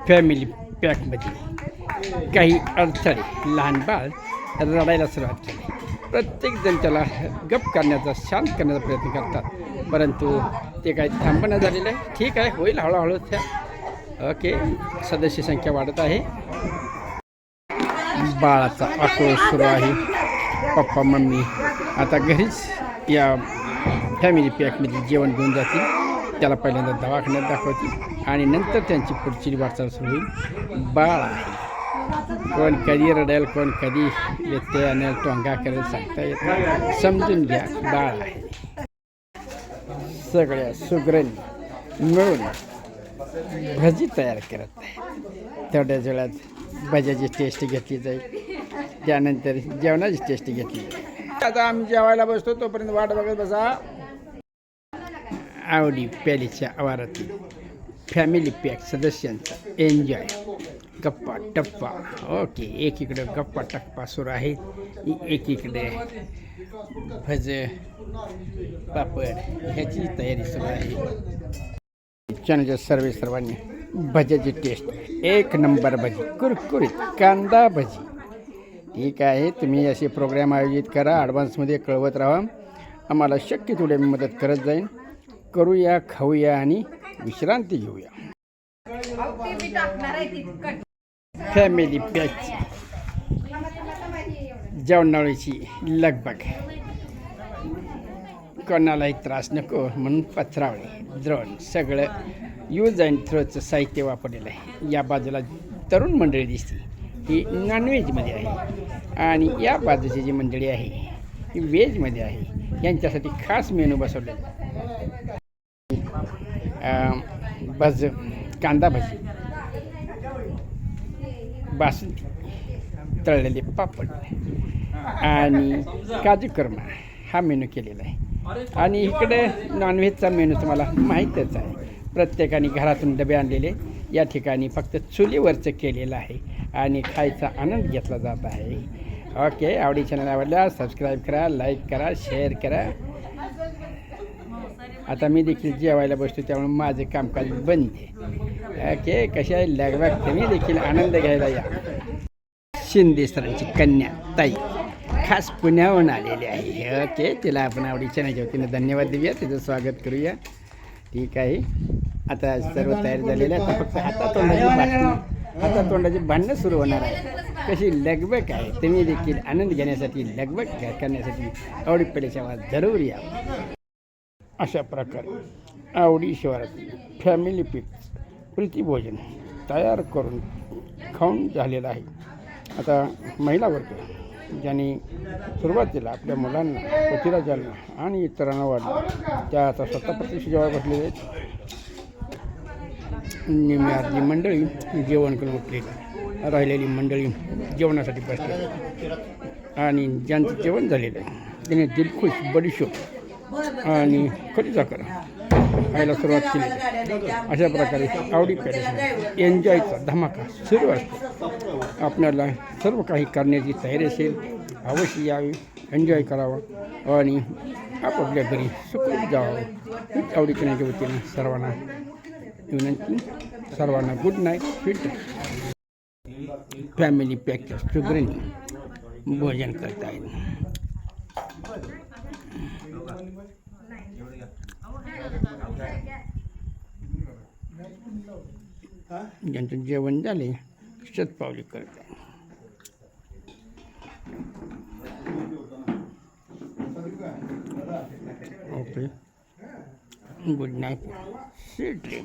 Family पॅकमध्ये काही अडथळे लहान बाळ रडायला सुरुवात केली. प्रत्येकजण त्याला गप करण्याचा शांत करण्याचा प्रयत्न करतात, परंतु ते काही थांबणं झालेलं आहे. ठीक आहे, होईल हळूहळू त्या. ओके, सदस्य संख्या वाढत आहे. बाळाचा आक्रोश सुरू आहे. पप्पा मम्मी आता घरीच या फॅमिली पॅकमध्ये जेवण घेऊन जातील. त्याला पहिल्यांदा दवाखान्यात दाखवतील आणि नंतर त्यांची पुढची वाटचाल सुरू होईल. बाळ आहे, कोण कधी रडेल, कोण कधी येते आणि टोंगा करेल सांगता येत नाही. समजून घ्या, बाळ आहे. सगळ्या सुगरणी मिळून भजी तयार करत आहे. थोड्याच वेळात भज्याची टेस्ट घेतली जाईल, त्यानंतर जेवणाची टेस्ट घेतली जाईल. आता आम्ही जेवायला बसतो, तोपर्यंत वाट बघत बसा. आवडी प्यालीच्या आवारातील फॅमिली पॅक सदस्यांचा एन्जॉय, गप्पा टप्पा. ओके, एकीकडे गप्पा टप्पा सुरू आहे, एकीकडे भज पापड ह्याची तयारी सुरू आहे. चॅनलच्या सर्वांनी भज्याची टेस्ट एक नंबर भजी, कुरकुरीत कांदा भजी. ठीक आहे, तुम्ही असे प्रोग्राम आयोजित करा, ॲडव्हान्समध्ये कळवत राहा. आम्हाला शक्य तेवढी मदत करत जाईन. करूया, खाऊया आणि विश्रांती घेऊया. फॅमिली पॅकची जेवणाची लगबग, कोणालाही त्रास नको म्हणून पथरावळे द्रोण सगळं यूज अँड थ्रोचं साहित्य वापरलेलं आहे. या बाजूला तरुण मंडळी दिसते, ही नॉनव्हेजमध्ये आहे, आणि या बाजूची जी मंडळी आहे ही व्हेजमध्ये आहे. यांच्यासाठी खास मेनू बसवलेला भज, कांदा भजी, बासुंदी, तळलेले पापड आणि काजू कुर्मा हा मेनू केलेला आहे. आणि इकडे नॉनव्हेजचा मेनू तुम्हाला माहीतच आहे. प्रत्येकाने घरातून डबे आणलेले या ठिकाणी फक्त चुलीवरचं केलेलं आहे आणि खायचा आनंद घेतला जात आहे. ओके, आवडी चॅनल आवडल्या सबस्क्राईब करा, लाईक करा, शेअर करा. आता मी देखील जेवायला बसतो, त्यामुळे माझं कामकाज बंद आहे. ओके, कशा आहे लगबग, तुम्ही देखील आनंद घ्यायला या. शिंदे सरांची कन्या ताई खास पुण्याहून आलेली आहे. ओके, तिला आपण आवडीच्या चॅनलच्या वतीने धन्यवाद देऊया, तिचं स्वागत करूया. ठीक आहे, आता सर्व तयार झालेलं आहे. आता फक्त हातातोंडाची भांडणं सुरू होणार आहे. कशी लगबग आहे, तुम्ही देखील आनंद घेण्यासाठी, लगबग करण्यासाठी आवडी पेढ्याच्या आवाज जरूर या. अशा प्रकारे आवडी शिवारातील फॅमिली पिक्स प्रीतिभोजन तयार करून खाऊन झालेलं आहे. आता महिला वर्ग ज्यांनी सुरुवातीला आपल्या मुलांना, पतिराजांना आणि इतरांना वाढलं, त्या आता स्वतः प्रत्यक्ष जेवायला बसलेले आहेत. निम्यातली मंडळी जेवण करून उठलेली, राहिलेली मंडळी जेवणासाठी बसली, आणि ज्यांचं जेवण झालेलं आहे त्याने दिलखुश बडीशोप आणि कलिजाकर खायला सुरुवात केली. अशा प्रकारे आवडी पेढ्याचा एन्जॉयचा धमाका सुरू असतो. आपल्याला सर्व काही करण्याची तयारी असेल, अवश्य यावी, एन्जॉय करावं आणि आपापल्या घरी सुखरूप जावं. हीच आवडी करण्याच्या वतीनं सर्वांना विनंती. सर्वांना गुड नाईट. फिट फॅमिली पॅकच्या सुगरणी भोजन करता येईल. ज्यांचं जेवण झाले शतपावली करत आहे. Okay, good night, sweet dream.